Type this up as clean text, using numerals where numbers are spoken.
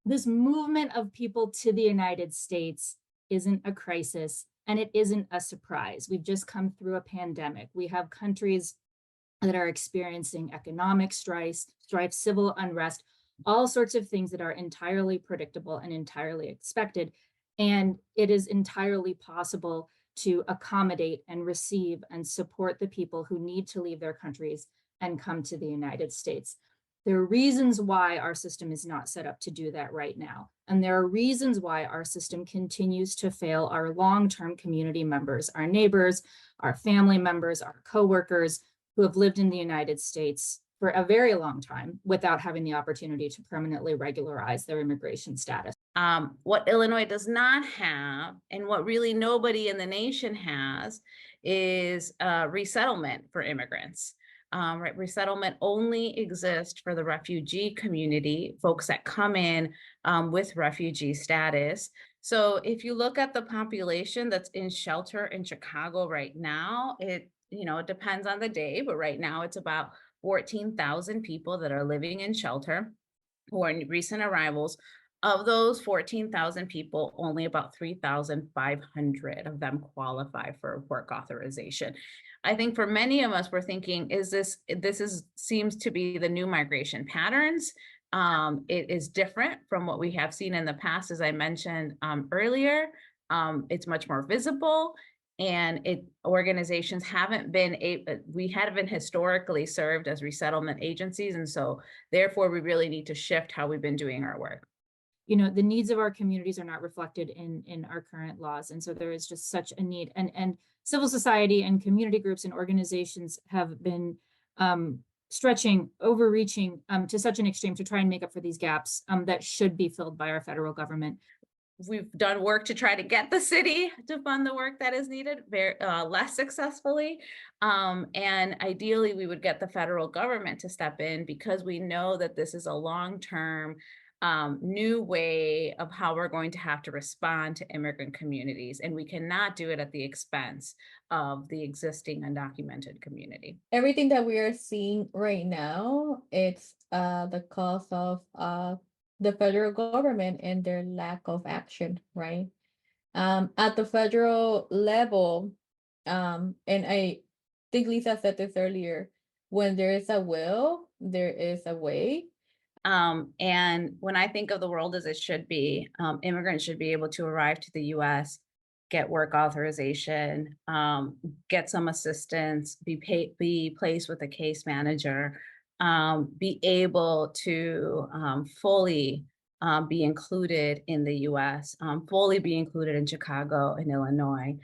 This movement of people to the United States isn't a crisis and it isn't a surprise. We've just come through a pandemic. We have countries that are experiencing economic strife, civil unrest, all sorts of things that are entirely predictable and entirely expected. And it is entirely possible to accommodate and receive and support the people who need to leave their countries and come to the United States. There are reasons why our system is not set up to do that right now. And there are reasons why our system continues to fail our long-term community members, our neighbors, our family members, our coworkers who have lived in the United States for a very long time without having the opportunity to permanently regularize their immigration status. What Illinois does not have, and what really nobody in the nation has, is resettlement for immigrants. Right, resettlement only exists for the refugee community, folks that come in with refugee status. So if you look at the population that's in shelter in Chicago right now, it depends on the day, but right now it's about 14,000 people that are living in shelter who are recent arrivals. Of those 14,000 people, only about 3,500 of them qualify for work authorization. I think for many of us, we're thinking, seems to be the new migration patterns. It is different from what we have seen in the past, as I mentioned earlier. It's much more visible, and organizations we haven't been historically served as resettlement agencies, and so therefore we really need to shift how we've been doing our work. The needs of our communities are not reflected in our current laws, and so there is just such a need. And civil society and community groups and organizations have been stretching, overreaching to such an extreme to try and make up for these gaps that should be filled by our federal government. We've done work to try to get the city to fund the work that is needed, very less successfully. And ideally, we would get the federal government to step in, because we know that this is a long-term new way of how we're going to have to respond to immigrant communities. And we cannot do it at the expense of the existing undocumented community. Everything that we are seeing right now, it's the cause of the federal government and their lack of action, right? At the federal level, and I think Lisa said this earlier, when there is a will, there is a way. And when I think of the world as it should be, immigrants should be able to arrive to the US, get work authorization, get some assistance, be placed with a case manager, be able to fully be included in the US, fully be included in Chicago and Illinois.